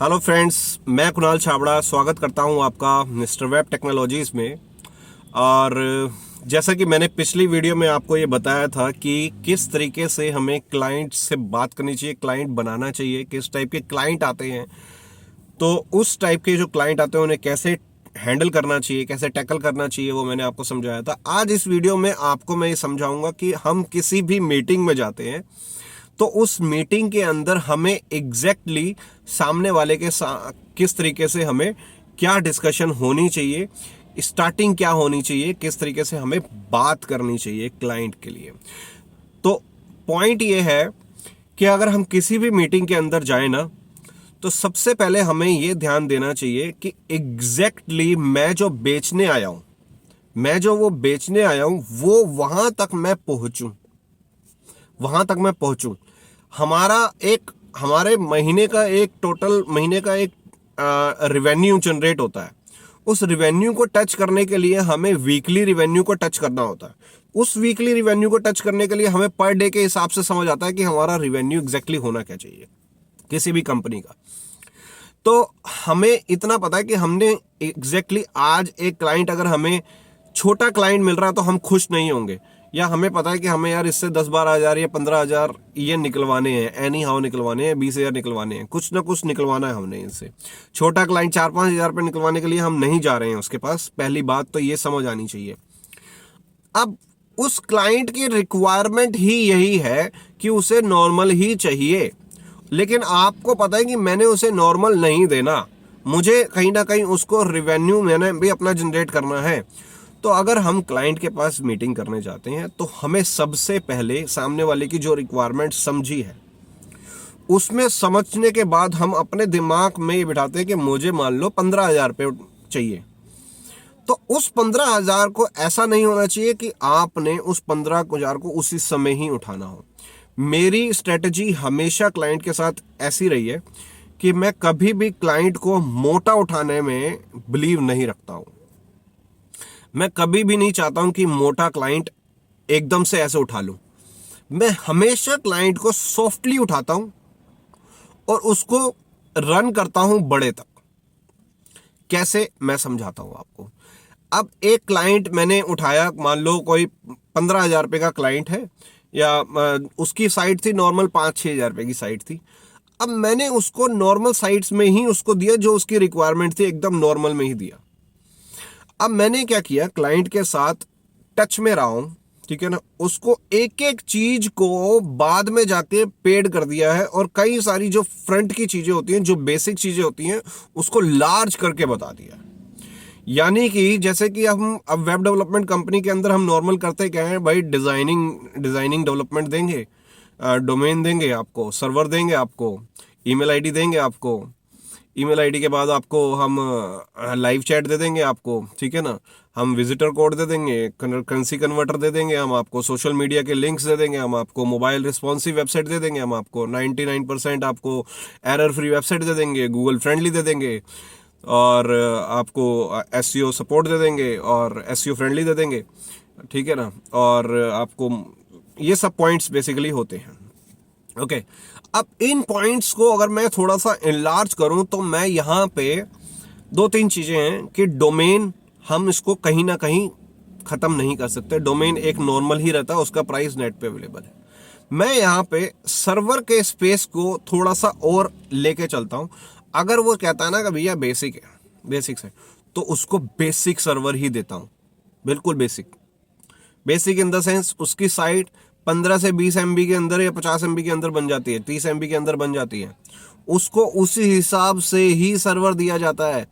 Hello friends, मैं कुणाल छाबड़ा स्वागत करता हूं आपका मिस्टर वेब टेक्नोलॉजीज़ में। और जैसा कि मैंने पिछली वीडियो में आपको ये बताया था कि किस तरीके से हमें क्लाइंट से बात करनी चाहिए, क्लाइंट बनाना चाहिए, किस टाइप के क्लाइंट आते हैं, तो उस टाइप के जो क्लाइंट आते हैं उन्हें कैसे हैंडल करना चाहिए, कैसे टैकल करना चाहिए, वो मैंने आपको समझाया था। आज इस वीडियो में आपको मैं ये समझाऊंगा कि हम किसी भी मीटिंग में जाते हैं तो उस मीटिंग के अंदर हमें एग्जैक्टली सामने वाले के किस तरीके से हमें क्या डिस्कशन होनी चाहिए, स्टार्टिंग क्या होनी चाहिए, किस तरीके से हमें बात करनी चाहिए क्लाइंट के लिए। तो पॉइंट ये है कि अगर हम किसी भी मीटिंग के अंदर जाए ना, तो सबसे पहले हमें ये ध्यान देना चाहिए कि एग्जैक्टली मैं जो बेचने आया हूं, वो वहां तक मैं पहुंचूं। हमारे महीने का एक रिवेन्यू जनरेट होता है। उस रिवेन्यू को टच करने के लिए हमें वीकली रिवेन्यू को टच करना होता है। उस वीकली रिवेन्यू को टच करने के लिए हमें पर डे के हिसाब से समझ आता है कि हमारा रिवेन्यू एग्जैक्टली होना क्या चाहिए किसी भी कंपनी का। तो हमें इतना पता है कि हमने एग्जैक्टली आज एक क्लाइंट, अगर हमें छोटा क्लाइंट मिल रहा है तो हम खुश नहीं होंगे, या हमें पता है कि हमें यार इससे 10-12 हज़ार या 15 हज़ार ये निकलवाने हैं, एनी हाउ निकलवाने हैं, 20 हज़ार निकलवाने हैं, कुछ ना कुछ निकलवाना है हमने इनसे। छोटा क्लाइंट 4-5 हज़ार पे निकलवाने के लिए हम नहीं जा रहे हैं उसके पास। पहली बात तो ये समझ आनी चाहिए। अब उस क्लाइंट की रिक्वायरमेंट ही यही है कि उसे नॉर्मल ही चाहिए, लेकिन आपको पता है कि मैंने उसे नॉर्मल नहीं देना, मुझे कहीं ना कहीं उसको रिवेन्यू मैंने भी अपना जनरेट करना है। तो अगर हम क्लाइंट के पास मीटिंग करने जाते हैं तो हमें सबसे पहले सामने वाले की जो रिक्वायरमेंट समझी है, उसमें समझने के बाद हम अपने दिमाग में ये बिठाते हैं कि मुझे मान लो 15 हज़ार रुपये चाहिए। तो उस 15 हज़ार को ऐसा नहीं होना चाहिए कि आपने उस 15 हज़ार को उसी समय ही उठाना हो। मेरी स्ट्रेटजी हमेशा क्लाइंट के साथ ऐसी रही है कि मैं कभी भी क्लाइंट को मोटा उठाने में बिलीव नहीं रखता हूं। मैं कभी भी नहीं चाहता हूं कि मोटा क्लाइंट एकदम से ऐसे उठा लूं। मैं हमेशा क्लाइंट को सॉफ्टली उठाता हूं और उसको रन करता हूं बड़े तक। कैसे, मैं समझाता हूं आपको। अब एक क्लाइंट मैंने उठाया, मान लो कोई 15 हज़ार रुपये का क्लाइंट है, या उसकी साइट थी नॉर्मल 5-6 हज़ार रुपये की साइट थी। अब मैंने उसको नॉर्मल साइट्स में ही उसको दिया, जो उसकी रिक्वायरमेंट थी एकदम नॉर्मल में ही दिया। अब मैंने क्या किया, क्लाइंट के साथ टच में रहा हूं, ठीक है ना, उसको एक एक चीज को बाद में जाके पेड कर दिया है, और कई सारी जो फ्रंट की चीजें होती हैं, जो बेसिक चीजें होती हैं, उसको लार्ज करके बता दिया है। यानी कि जैसे कि हम अब वेब डेवलपमेंट कंपनी के अंदर हम नॉर्मल करते क्या है भाई, डिजाइनिंग डेवलपमेंट देंगे, डोमेन देंगे आपको, सर्वर देंगे आपको, ईमेल आईडी देंगे आपको, ईमेल आईडी के बाद आपको हम लाइव चैट दे देंगे आपको, ठीक है ना, हम विजिटर कोड दे देंगे, करेंसी कन्वर्टर दे देंगे हम आपको, सोशल मीडिया के लिंक्स दे देंगे हम आपको, मोबाइल रिस्पॉन्सिव वेबसाइट दे देंगे हम आपको, 99% आपको एरर फ्री वेबसाइट दे देंगे, गूगल फ्रेंडली दे देंगे, और आपको एसईओ सपोर्ट दे देंगे और एसईओ फ्रेंडली दे देंगे, ठीक है ना। और आपको ये सब पॉइंट्स बेसिकली होते हैं। ओके, अब इन पॉइंट्स को अगर मैं थोड़ा सा इनलार्ज करूं तो मैं यहाँ पे 2-3 चीजें हैं कि डोमेन हम इसको कहीं ना कहीं खत्म नहीं कर सकते। डोमेन एक नॉर्मल ही रहता है, उसका प्राइस नेट पे अवेलेबल है। मैं यहाँ पे सर्वर के स्पेस को थोड़ा सा और लेके चलता हूँ। अगर वो कहता है ना कि भैया बेसिक्स है, तो उसको बेसिक सर्वर ही देता हूँ, बिल्कुल बेसिक इन द सेंस उसकी साइट 15 से 20 MB के अंदर या 50 MB के अंदर बन जाती है, 30 MB के अंदर बन जाती है, उसको उसी हिसाब से ही सर्वर दिया जाता है।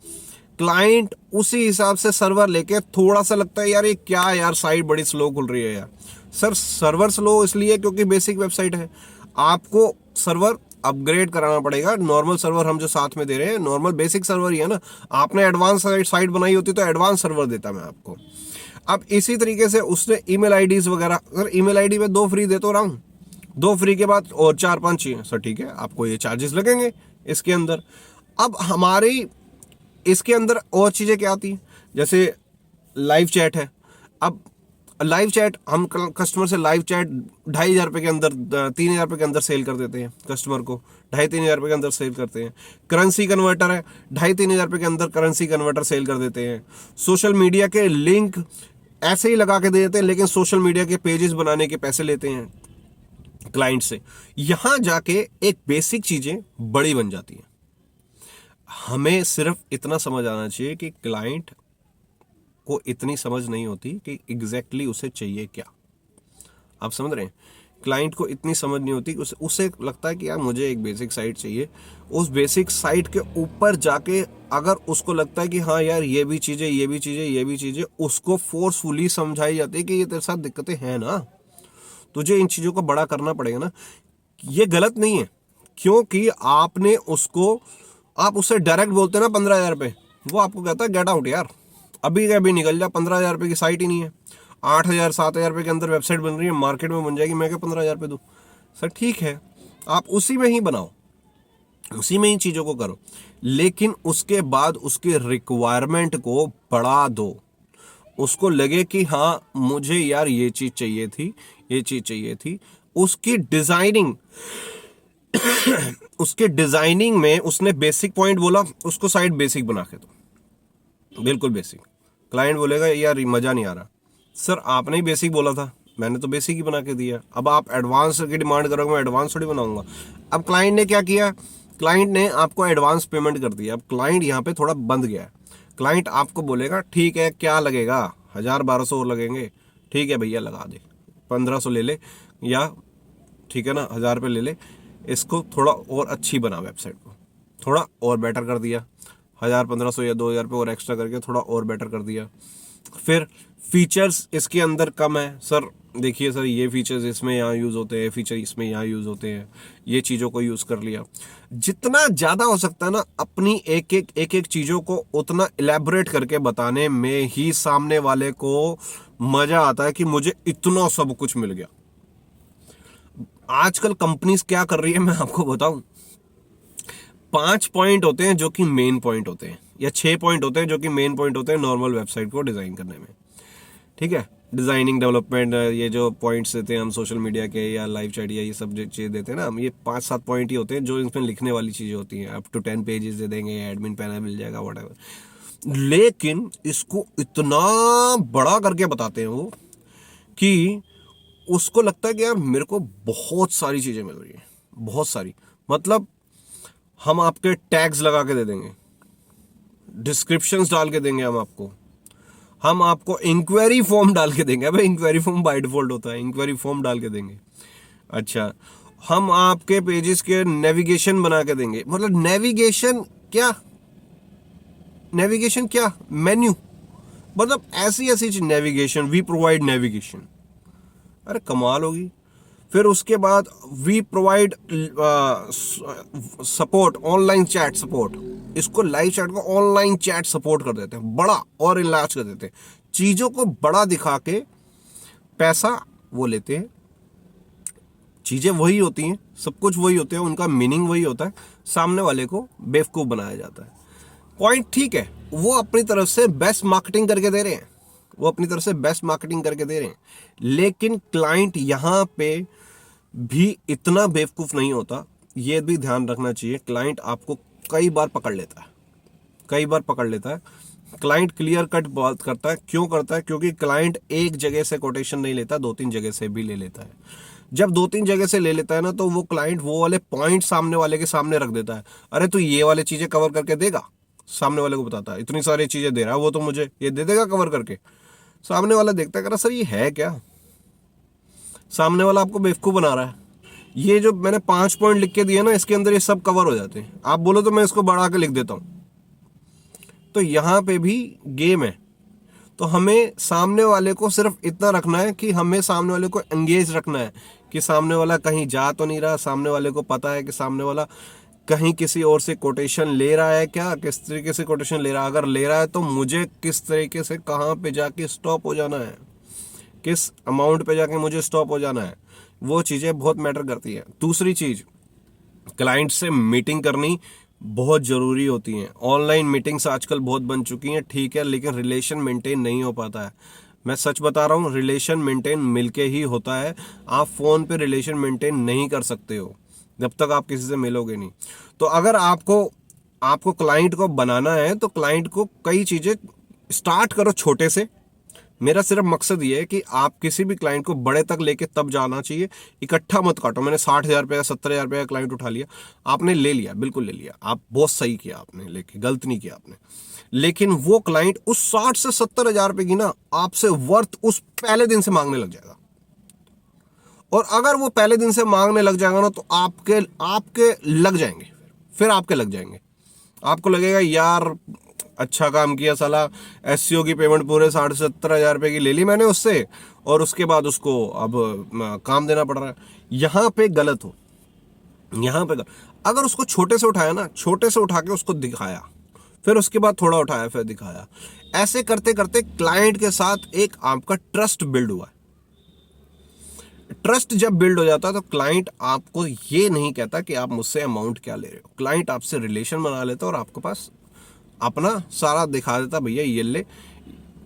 क्लाइंट उसी हिसाब से सर्वर लेके, थोड़ा सा लगता है यार ये क्या यार, साइट बड़ी स्लो खुल रही है यार। सर, सर्वर स्लो इसलिए क्योंकि बेसिक वेबसाइट है, आपको सर्वर अपग्रेड कराना पड़ेगा। नॉर्मल सर्वर हम जो साथ में दे रहे हैं नॉर्मल बेसिक सर्वर ही है ना, आपने एडवांस साइट बनाई होती तो एडवांस सर्वर देता मैं आपको। अब इसी तरीके से उसने ईमेल आईडीज वगैरह, अगर ईमेल आईडी में 2 फ्री दे तो रहा हूँ, 2 फ्री के बाद और 4-5 चाहिए, सर ठीक है, आपको ये चार्जेस लगेंगे इसके अंदर। अब हमारी इसके अंदर और चीज़ें क्या आती हैं, जैसे लाइव चैट है। अब लाइव चैट, हम कस्टमर से लाइव चैट 2,500 के अंदर 3,000 के अंदर सेल कर देते हैं कस्टमर को, 2,500-3,000 के अंदर सेल करते हैं। करेंसी कन्वर्टर है, 2,500-3,000 के अंदर करेंसी कन्वर्टर सेल कर देते हैं। सोशल मीडिया के लिंक ऐसे ही लगा के दे देते हैं, लेकिन सोशल मीडिया के पेजेस बनाने के पैसे लेते हैं क्लाइंट से। यहां जाके एक बेसिक चीजें बड़ी बन जाती हैं। हमें सिर्फ इतना समझ आना चाहिए कि क्लाइंट को इतनी समझ नहीं होती कि एग्जैक्टली उसे चाहिए क्या। आप समझ रहे हैं? क्लाइंट को इतनी समझ नहीं होती कि उसे लगता है कि यार मुझे एक बेसिक साइट चाहिए। उस बेसिक साइट के ऊपर जाके अगर उसको लगता है कि हाँ यार ये भी चीज़ें, ये भी चीज़ें, ये भी चीज़ें, उसको फोर्सफुली समझाई जाती है कि ये तेरे साथ दिक्कतें हैं ना, तुझे इन चीज़ों को बड़ा करना पड़ेगा ना। ये गलत नहीं है, क्योंकि आपने उसको, आप उससे डायरेक्ट बोलते हैं ना 15,000 रुपये, वो आपको कहता है गेट आउट यार, अभी के अभी निकल जा, 15,000 रुपये की साइट ही नहीं है, 8,000-7,000 रुपये के अंदर वेबसाइट बन रही है, मार्केट में बन जाएगी, मैं क्या 15,000 रुपये दूँ? सर ठीक है, आप उसी में ही बनाओ, उसी में ही चीज़ों को करो, लेकिन उसके बाद उसके रिक्वायरमेंट को बढ़ा दो। उसको लगे कि हाँ मुझे यार ये चीज़ चाहिए थी, ये चीज़ चाहिए थी। उसकी डिज़ाइनिंग उसके डिज़ाइनिंग में उसने बेसिक पॉइंट बोला, उसको साइट बेसिक बना के दो, बिल्कुल बेसिक। क्लाइंट बोलेगा यार मज़ा नहीं आ रहा। सर आपने ही बेसिक बोला था, मैंने तो बेसिक ही बना के दिया, अब आप एडवांस की डिमांड करोगे, मैं एडवांस थोड़ी बनाऊंगा। अब क्लाइंट ने क्या किया, क्लाइंट ने आपको एडवांस पेमेंट कर दिया। अब क्लाइंट यहाँ पे थोड़ा बंद गया है। क्लाइंट आपको बोलेगा ठीक है क्या लगेगा, 1,000-1,200 और लगेंगे, ठीक है भैया लगा दे, 1,500 ले ले, या ठीक है ना 1,000 रुपये ले ले, इसको थोड़ा और अच्छी बना, वेबसाइट को थोड़ा और बेटर कर दिया, 1,000-1,500 या 2,000 रुपये और एक्स्ट्रा करके थोड़ा और बेटर कर दिया। फिर फीचर्स इसके अंदर कम है, सर देखिए सर ये फीचर्स इसमें यहाँ यूज़ होते हैं, फीचर इसमें यहाँ यूज़ होते हैं, ये चीज़ों को यूज़ कर लिया। जितना ज़्यादा हो सकता है ना अपनी एक एक चीज़ों को उतना इलेबोरेट करके बताने में ही सामने वाले को मज़ा आता है कि मुझे इतना सब कुछ मिल गया। आजकल कंपनीज क्या कर रही है मैं आपको बताऊं, 5 पॉइंट होते हैं जो कि मेन पॉइंट होते हैं, या 6 पॉइंट होते हैं जो कि मेन पॉइंट होते हैं नॉर्मल वेबसाइट को डिज़ाइन करने में। ठीक है, डिज़ाइनिंग, डेवलपमेंट, ये जो पॉइंट्स देते हैं हम सोशल मीडिया के या लाइव चैट या ये सब जो चीज़ें देते हैं ना हम, ये 5-7 पॉइंट ही होते हैं जो इसमें लिखने वाली चीज़ें होती हैं। अप टू 10 पेजेस दे देंगे, एडमिन पैनल मिल जाएगा, व्हाटएवर। लेकिन इसको इतना बड़ा करके बताते हैं वो कि उसको लगता है कि यार मेरे को बहुत सारी चीज़ें मिल रही हैं, बहुत सारी। मतलब हम आपके टैग्स लगा के दे देंगे, डिस्क्रिप्शंस डाल के देंगे, हम आपको इंक्वायरी फॉर्म डाल के देंगे। भाई इंक्वायरी फॉर्म बाय डिफॉल्ट होता है, इंक्वायरी फॉर्म डाल के देंगे। अच्छा, हम आपके पेजेस के नेविगेशन बना के देंगे। मतलब नेविगेशन क्या, नेविगेशन क्या, मेन्यू, मतलब ऐसी ऐसी चीज, नेविगेशन, वी प्रोवाइड नेविगेशन। अरे कमाल होगी। फिर उसके बाद we provide support, online chat support. इसको लाइव चैट को ऑनलाइन चैट सपोर्ट कर देते हैं, बड़ा और इलाज कर देते हैं। चीज़ों को बड़ा दिखा के पैसा वो लेते हैं। चीज़ें वही होती हैं, सब कुछ वही होते हैं, उनका मीनिंग वही होता है, सामने वाले को बेवकूफ़ बनाया जाता है। पॉइंट ठीक है, वो अपनी तरफ से बेस्ट मार्केटिंग करके दे रहे हैं, वो अपनी तरफ से बेस्ट मार्केटिंग करके दे रहे हैं, लेकिन क्लाइंट यहाँ पे भी इतना बेवकूफ़ नहीं होता। ये भी ध्यान रखना चाहिए, क्लाइंट आपको कई बार पकड़ लेता है, कई बार पकड़ लेता है। क्लाइंट क्लियर कट बात करता है। क्यों करता है? क्योंकि क्लाइंट एक जगह से कोटेशन नहीं लेता, 2-3 जगह से भी ले लेता है। जब 2-3 जगह से ले लेता है ना, तो वो क्लाइंट वो वाले पॉइंट सामने वाले के सामने रख देता है। अरे तू ये वाले चीज़ें कवर करके देगा, सामने वाले को बताता है, इतनी सारी चीज़ें दे रहा है वो, तो मुझे ये दे देगा कवर करके। सामने वाला देखता है, कह रहा सर ये है क्या, सामने वाला आपको बेवकूफ़ बना रहा है। ये जो मैंने 5 पॉइंट लिख के दिए ना, इसके अंदर ये सब कवर हो जाते हैं। आप बोलो तो मैं इसको बढ़ा के लिख देता हूँ। तो यहाँ पे भी गेम है। तो हमें सामने वाले को सिर्फ इतना रखना है कि हमें सामने वाले को एंगेज रखना है, कि सामने वाला कहीं जा तो नहीं रहा, सामने वाले को पता है कि सामने वाला कहीं किसी और से कोटेशन ले रहा है क्या, किस तरीके से कोटेशन ले रहा है। अगर ले रहा है तो मुझे किस तरीके से कहाँ पे जाके स्टॉप हो जाना है, किस अमाउंट पे जाके मुझे स्टॉप हो जाना है, वो चीज़ें बहुत मैटर करती है। दूसरी चीज़, क्लाइंट से मीटिंग करनी बहुत ज़रूरी होती हैं। ऑनलाइन मीटिंग्स आजकल बहुत बन चुकी हैं, ठीक है, लेकिन रिलेशन मेंटेन नहीं हो पाता है। मैं सच बता रहा हूँ, रिलेशन मेंटेन मिलके ही होता है। आप फोन पे रिलेशन मेंटेन नहीं कर सकते हो जब तक आप किसी से मिलोगे नहीं। तो अगर आपको क्लाइंट को बनाना है तो क्लाइंट को कई चीजें स्टार्ट करो छोटे से। मेरा सिर्फ मकसद ये है कि आप किसी भी क्लाइंट को बड़े तक लेके तब जाना चाहिए, इकट्ठा मत काटो। मैंने 60,000 रुपये 70,000 रुपये का क्लाइंट उठा लिया, आपने ले लिया, बिल्कुल ले लिया, आप बहुत सही किया, आपने लेके गलत नहीं किया आपने। लेकिन वो क्लाइंट उस 60 से 70,000 रुपये की ना आपसे वर्थ उस पहले दिन से मांगने लग जाएगा। और अगर वो पहले दिन से मांगने लग जाएगा ना तो आपके लग जाएंगे, फिर आपके लग जाएंगे। आपको लगेगा यार अच्छा काम किया साला, एससीओ की पेमेंट पूरे 60-70 हज़ार रुपये की ले ली मैंने उससे, और उसके बाद उसको अब काम देना पड़ रहा है। यहाँ पे गलत हो, यहाँ पे गलत। अगर उसको छोटे से उठाया ना, छोटे से उठा के उसको दिखाया, फिर उसके बाद थोड़ा उठाया, फिर दिखाया, ऐसे करते करते क्लाइंट के साथ एक आपका ट्रस्ट बिल्ड हुआ। ट्रस्ट जब बिल्ड हो जाता है तो क्लाइंट आपको ये नहीं कहता कि आप मुझसे अमाउंट क्या ले रहे हो, क्लाइंट आपसे रिलेशन बना लेता है और आपके पास अपना सारा दिखा देता, भैया ये ले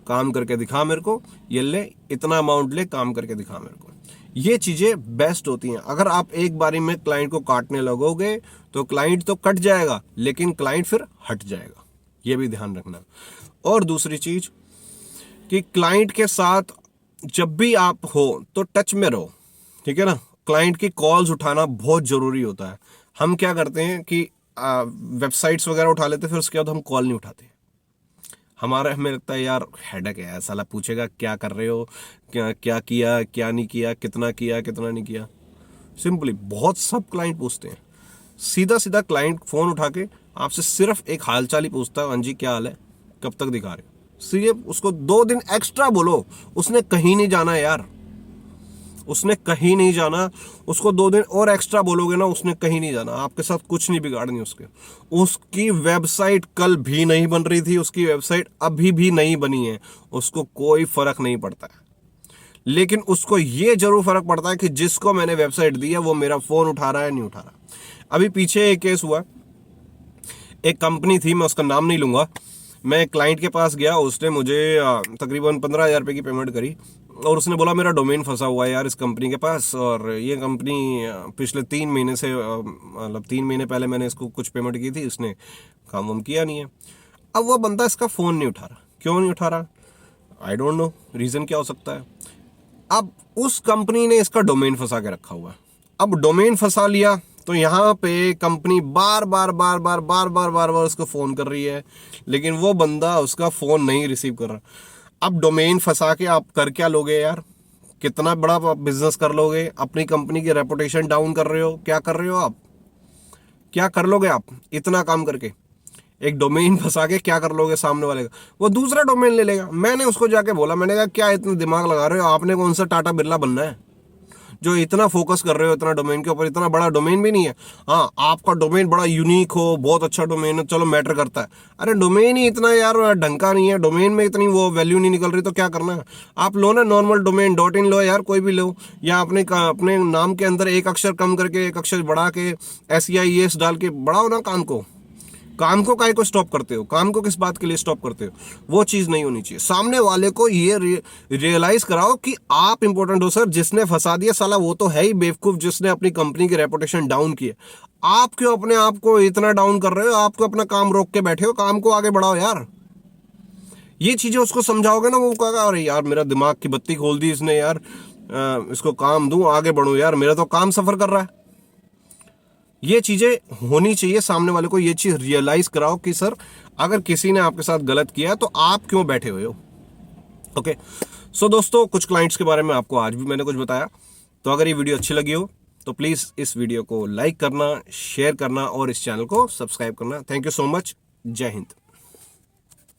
काम करके दिखा मेरे को, ये ले इतना अमाउंट ले काम करके दिखा मेरे को। ये चीज़ें बेस्ट होती हैं। अगर आप एक बारी में क्लाइंट को काटने लगोगे तो क्लाइंट तो कट जाएगा लेकिन क्लाइंट फिर हट जाएगा, ये भी ध्यान रखना। और दूसरी चीज़ कि क्लाइंट के साथ जब भी आप हो तो टच में रहो, ठीक है ना। क्लाइंट की कॉल्स उठाना बहुत ज़रूरी होता है। हम क्या करते हैं कि वेबसाइट्स वगैरह उठा लेते, फिर उसके बाद हम कॉल नहीं उठाते। हमें लगता है यार हेडेक है, साला पूछेगा क्या कर रहे हो, क्या किया क्या नहीं किया, कितना नहीं किया। सिंपली बहुत सब क्लाइंट पूछते हैं, सीधा सीधा क्लाइंट फ़ोन उठा के आपसे सिर्फ एक हालचाल ही पूछता है, हाँ जी क्या हाल है, कब तक दिखा रहे हो। सिर्फ उसको 2 दिन एक्स्ट्रा बोलो, उसने कहीं नहीं जाना यार, उसने कहीं नहीं जाना। उसको 2 दिन और एक्स्ट्रा बोलोगे ना, उसने कहीं नहीं जाना, आपके साथ कुछ नहीं बिगाड़नी उसकी वेबसाइट कल भी नहीं बन रही थी, उसकी वेबसाइट अभी भी नहीं बनी है, उसको कोई फर्क नहीं पड़ता है। लेकिन उसको ये जरूर फर्क पड़ता है कि जिसको मैंने वेबसाइट दी है वो मेरा फोन उठा रहा है नहीं उठा रहा। अभी पीछे एक केस हुआ, एक कंपनी थी, मैं उसका नाम नहीं लूंगा। मैं एक क्लाइंट के पास गया, उसने मुझे तकरीबन 15,000 रुपये की पेमेंट करी और उसने बोला मेरा डोमेन फंसा हुआ है यार इस कंपनी के पास, और ये कंपनी पिछले 3 महीने से मतलब 3 महीने पहले मैंने इसको कुछ पेमेंट की थी, इसने काम वाम किया नहीं है। अब वो बंदा इसका फ़ोन नहीं उठा रहा, क्यों नहीं उठा रहा, आई डोंट नो, रीज़न क्या हो सकता है। अब उस कंपनी ने इसका डोमेन फंसा के रखा हुआ है। अब डोमेन फंसा लिया तो यहाँ पे कंपनी बार बार उसको फ़ोन कर रही है, लेकिन वो बंदा उसका फ़ोन नहीं रिसीव कर रहा। अब डोमेन फंसा के आप कर क्या लोगे यार, कितना बड़ा बिजनेस कर लोगे, अपनी कंपनी की रेपुटेशन डाउन कर रहे हो, क्या कर रहे हो आप, क्या कर लोगे आप इतना काम करके, एक डोमेन फंसा के क्या कर लोगे सामने वाले का, वो दूसरा डोमेन ले लेगा। मैंने उसको जाके बोला, मैंने कहा क्या इतना दिमाग लगा रहे हो, आपने कौन सा टाटा बिरला बनना है जो इतना फोकस कर रहे हो इतना डोमेन के ऊपर, इतना बड़ा डोमेन भी नहीं है। हाँ आपका डोमेन बड़ा यूनिक हो, बहुत अच्छा डोमेन है, चलो मैटर करता है, अरे डोमेन ही इतना यार ढंग का नहीं है, डोमेन में इतनी वो वैल्यू नहीं निकल रही तो क्या करना है, आप लो ना नॉर्मल डोमेन .in लो यार, कोई भी लो, या अपने नाम के अंदर एक अक्षर कम करके एक अक्षर बढ़ा के SEIS डाल के बढ़ाओ ना काम को काहे को स्टॉप करते हो, काम को किस बात के लिए स्टॉप करते हो, वो चीज़ नहीं होनी चाहिए। सामने वाले को ये रियलाइज कराओ कि आप इंपॉर्टेंट हो सर, जिसने फंसा दिया साला वो तो है ही बेवकूफ़, जिसने अपनी कंपनी की रेपुटेशन डाउन की है। आप क्यों अपने आप को इतना डाउन कर रहे हो, आप क्यों अपना काम रोक के बैठे हो, काम को आगे बढ़ाओ यार। ये चीज़ें उसको समझाओगे ना, वो कहेगा अरे यार मेरा दिमाग की बत्ती खोल दी इसने यार, इसको काम दूं आगे बढ़ूं यार, मेरा तो काम सफ़र कर रहा है। ये चीज़ें होनी चाहिए, सामने वाले को ये चीज़ रियलाइज़ कराओ कि सर अगर किसी ने आपके साथ गलत किया तो आप क्यों बैठे हुए हो। ओके सो दोस्तों, कुछ क्लाइंट्स के बारे में आपको आज भी मैंने कुछ बताया। तो अगर ये वीडियो अच्छी लगी हो तो प्लीज़ इस वीडियो को लाइक करना, शेयर करना और इस चैनल को सब्सक्राइब करना। थैंक यू सो मच, जय हिंद।